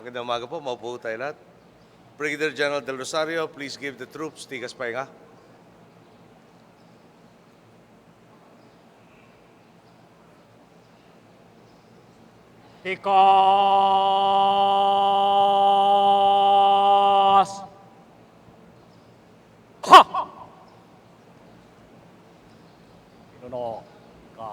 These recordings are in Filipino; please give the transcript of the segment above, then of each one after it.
Magandang umaga po, maupo tayo lahat. Brigadier General Del Rosario, please give the troops tigas pahinga. Tikas! Ha! Pinuno ka.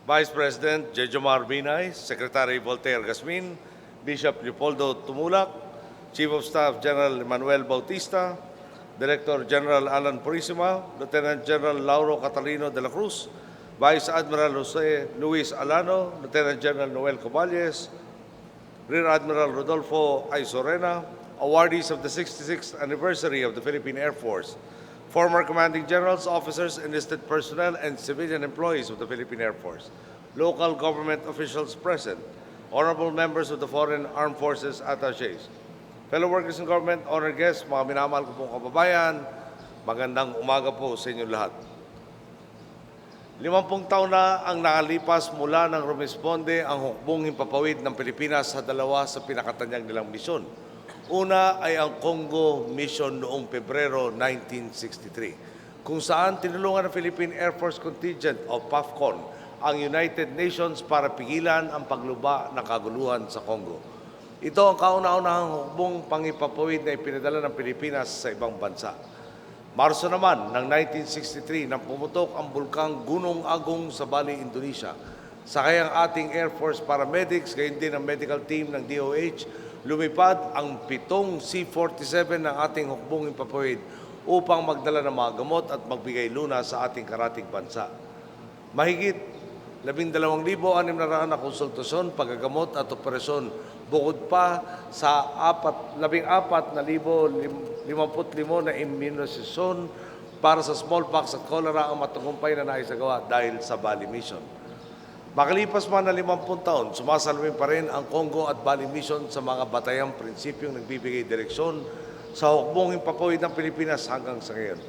Vice President Jejomar Binay, Secretary Voltaire Gasmin, Bishop Leopoldo Tumulak, Chief of Staff General Manuel Bautista, Director General Alan Purisima, Lieutenant General Lauro Catalino de la Cruz, Vice Admiral Jose Luis Alano, Lieutenant General Noel Caballes, Rear Admiral Rodolfo Aisorena, awardees of the 66th anniversary of the Philippine Air Force, former commanding generals, officers, enlisted personnel, and civilian employees of the Philippine Air Force, local government officials present, honorable members of the Foreign Armed Forces Attachés, fellow workers in government, honored guests, mga minamahal ko pong kababayan, magandang umaga po sa inyong lahat. 50 taon na ang nakalipas mula nang rumisponde ang hukbong himpapawid ng Pilipinas sa dalawa sa pinakatanyag nilang misyon. Una ay ang Congo Mission noong Pebrero 1963, kung saan tinulungan ng Philippine Air Force Contingent o PAFCON ang United Nations para pigilan ang pagluba ng kaguluhan sa Congo. Ito ang kauna-unahang hukbong pangipapawid na ipinadala ng Pilipinas sa ibang bansa. Marso naman ng 1963 nang pumutok ang bulkang Gunung Agong sa Bali, Indonesia. Sakay ang ating Air Force paramedics, gayon din ang medical team ng DOH, lumipad ang 7 C-47 ng ating hukbong himpapawid upang magdala ng mga gamot at magbigay luna sa ating karatig bansa. Mahigit 12,600 na konsultasyon, paggagamot at operasyon, bukod pa sa 14,055 na immunosisyon para sa smallpox at cholera ang matagumpay na naisagawa dahil sa Bali Mission. Makalipas man na 50 taon, sumasalamin pa rin ang Congo at Bali Mission sa mga batayang prinsipyong nagbibigay direksyon sa hukbong himpapawid ng Pilipinas hanggang sa ngayon.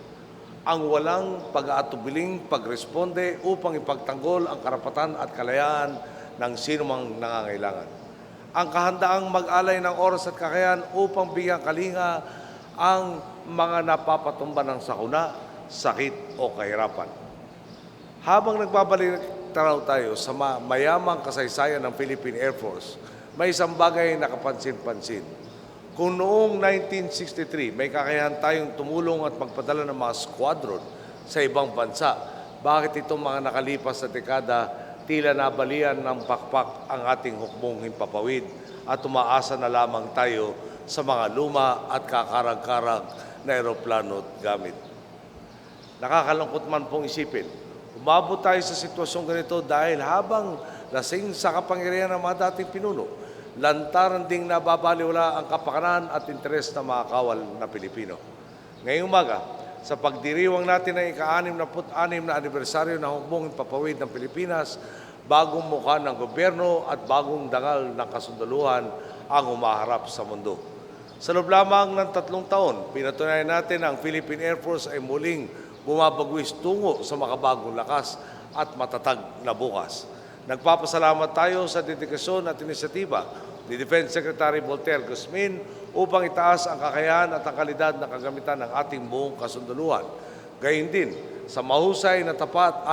Ang walang pag-aatubiling pagresponde upang ipagtanggol ang karapatan at kalayaan ng sinumang nangangailangan. Ang kahandaang mag-alay ng oras at kakayahan upang bigyang kalinga ang mga napapatumba ng sakuna, sakit o kahirapan. Habang nagbabalik tanaw tayo sa mayamang kasaysayan ng Philippine Air Force, may isang bagay na kapansin-pansin. Kung noong 1963 may kakayahan tayong tumulong at magpadala ng mga squadron sa ibang bansa, bakit itong mga nakalipas na dekada tila nabalian ng pakpak ang ating hukbong himpapawid at umaasa na lamang tayo sa mga luma at kakarag-karag na eroplano at gamit? Nakakalungkot man pong isipin, umabot tayo sa sitwasyong ganito dahil habang lasing sa kapangyarihan ng mga dating pinuno, lantaran ding nababaliwala ang kapakanan at interes ng mga kawal na Pilipino. Ngayong umaga, sa pagdiriwang natin ng ika-66 na anibersaryo ng hukbong himpapawid ng Pilipinas, bagong mukha ng gobyerno at bagong dangal ng kasundaluhan ang umaharap sa mundo. Sa loob lamang ng 3 taon, pinatunayan natin ang Philippine Air Force ay muling bumabagwis tungo sa makabagong lakas at matatag na bukas. Nagpapasalamat tayo sa dedikasyon at inisyatiba ni Defense Secretary Voltaire Gasmin upang itaas ang kakayahan at ang kalidad na kagamitan ng ating buong kasundaluhan. Gayun din sa mahusay na tapat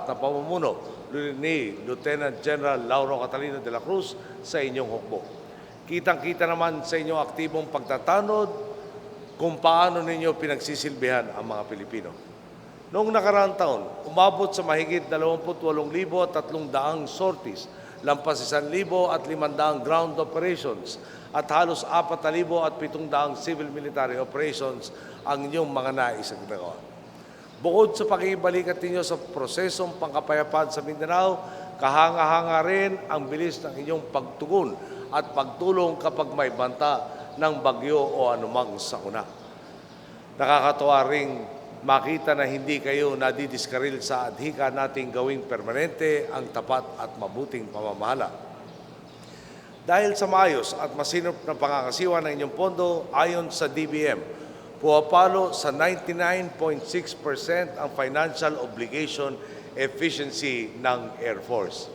na pamumuno ni Lieutenant General Lauro Catalino de la Cruz sa inyong hukbo. Kitang-kita naman sa inyong aktibong pagtatanod kung paano ninyo pinagsisilbihan ang mga Pilipino. Noong nakaraang taon, umabot sa mahigit 28,300 sorties, lampas 1,500 ground operations at halos 4,700 civil military operations ang inyong mga naisagawa. Bukod sa pakibalikat ninyo sa prosesong pangkapayapaan sa Mindanao, kahanga-hanga rin ang bilis ng inyong pagtugon at pagtulong kapag may banta ng bagyo o anumang sakuna. Nakakatuwa ring makita na hindi kayo nadidiskaril sa adhika nating gawing permanente ang tapat at mabuting pamamahala. Dahil sa maayos at masinop na pangangasiwa ng inyong pondo, ayon sa DBM, pumapalo sa 99.6% ang financial obligation efficiency ng Air Force.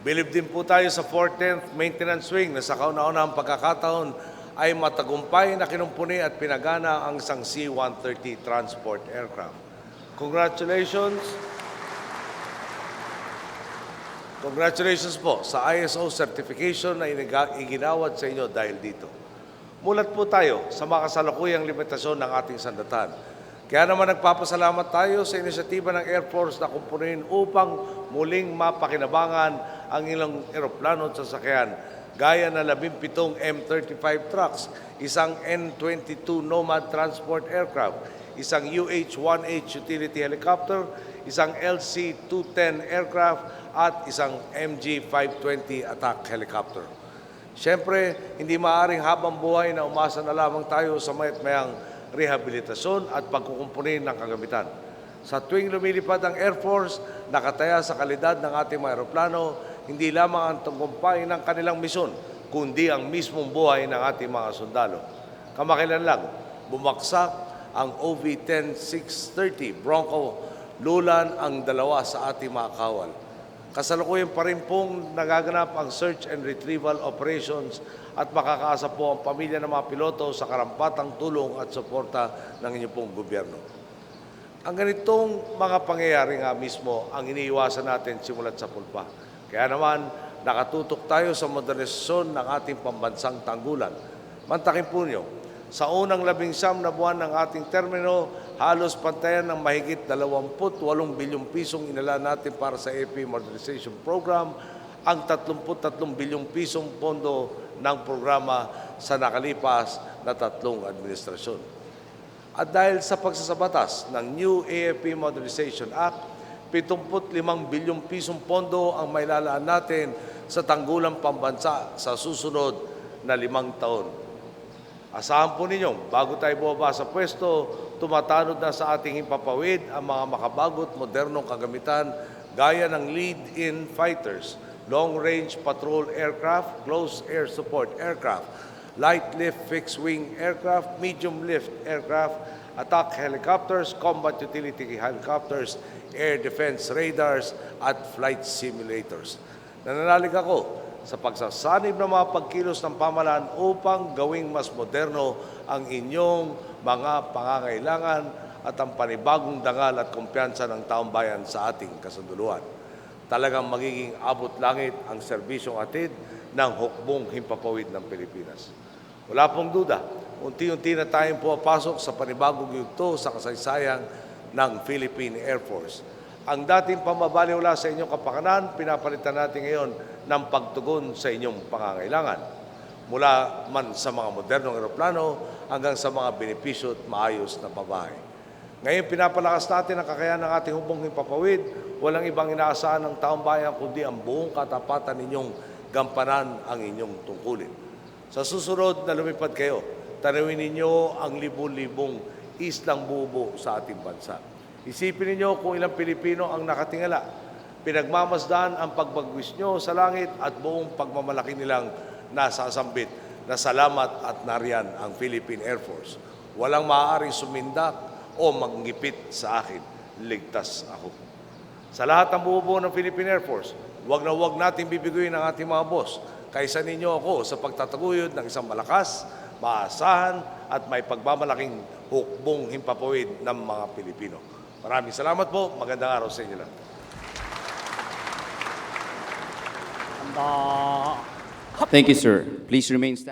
Bilib din po tayo sa 14th Maintenance Wing na sa kauna-unahang pagkakataon ay matagumpay na kinumpuni at pinagana ang isang C-130 transport aircraft. Congratulations! Congratulations po sa ISO certification na iginawad sa inyo dahil dito. Mulat po tayo sa makasalukuyang limitasyon ng ating sandatan. Kaya naman nagpapasalamat tayo sa inisyatiba ng Air Force na kumpunin upang muling mapakinabangan ang ilang eroplano at sasakyan gaya na 17 M35 trucks, isang N-22 Nomad Transport Aircraft, isang UH-1H utility helicopter, isang LC-210 aircraft at isang MG-520 attack helicopter. Siyempre, hindi maaaring habang buhay na umasa na lamang tayo sa mayat-mayang rehabilitasyon at pagkukumpunin ng kagamitan. Sa tuwing lumilipad ang Air Force, nakataya sa kalidad ng ating mga aeroplano, hindi lamang ang tagumpay ng kanilang misyon, kundi ang mismong buhay ng ating mga sundalo. Kamakailan lang, bumaksak ang OV-10-630 Bronco, lulan ang dalawa sa ating mga kawal. Kasalukuyan pa rin pong nagaganap ang search and retrieval operations at makakaasa po ang pamilya ng mga piloto sa karampatang tulong at suporta ng inyong pong gobyerno. Ang ganitong mga pangyayari nga mismo ang iniiwasan natin simulat sa pulpa. Kaya naman, nakatutok tayo sa modernisasyon ng ating pambansang tanggulan. Mantakin po niyo, sa unang 19 na buwan ng ating termino, halos pantayan ng mahigit 28 bilyong pisong inala natin para sa AP Modernization Program, ang 33 bilyong pisong pondo ng programa sa nakalipas na 3 administrasyon. At dahil sa pagsasabatas ng New AFP Modernization Act, 75 bilyong pisong pondo ang mailalaan natin sa tanggulang pambansa sa susunod na 5 taon. Asahan po ninyo, bago tayo bumaba sa pwesto, tumatanod na sa ating himpapawid ang mga makabagot modernong kagamitan gaya ng lead-in fighters, long-range patrol aircraft, close air support aircraft, light-lift fixed-wing aircraft, medium-lift aircraft, attack helicopters, combat utility helicopters, air defense radars, at flight simulators. Nananalig ako sa pagsasanib ng mga pagkilos ng pamahalaan upang gawing mas moderno ang inyong mga pangangailangan at ang panibagong dangal at kumpiyansa ng taong bayan sa ating kasunduluan. Talagang magiging abot langit ang serbisyong atid ng hukbong himpapawid ng Pilipinas. Wala pong duda, unti-unti na tayong pumapasok sa panibagong yugto sa kasaysayan ng Philippine Air Force. Ang dating pambabaliwala sa inyong kapakanan, pinapalitan natin ngayon ng pagtugon sa inyong pangangailangan. Mula man sa mga modernong eroplano hanggang sa mga benepisyo at maayos na pabahay. Ngayon, pinapalakas natin ang kakayahan ng ating hukbong himpapawid. Walang ibang inaasahan ng taong bayan kundi ang buong katapatan ninyong gampanan ang inyong tungkulin. Sa susunod na lumipad kayo, tanawin ninyo ang libu-libong islang bubo sa ating bansa. Isipin ninyo kung ilang Pilipino ang nakatingala. Pinagmamasdan ang pagbagwis nyo sa langit at buong pagmamalaki nilang nasa asambit na salamat at nariyan ang Philippine Air Force. Walang maaaring sumindak o manggipit sa akin. Ligtas ako. Sa lahat ng bubuo ng Philippine Air Force, huwag na huwag natin bibiguin ang ating mga boss. Kaisa ninyo ako sa pagtataguyod ng isang malakas, maasahan at may pagmamalaking hukbong himpapawid ng mga Pilipino. Maraming salamat po. Magandang araw sa inyo lahat. And, Thank you, sir. Please remain standing.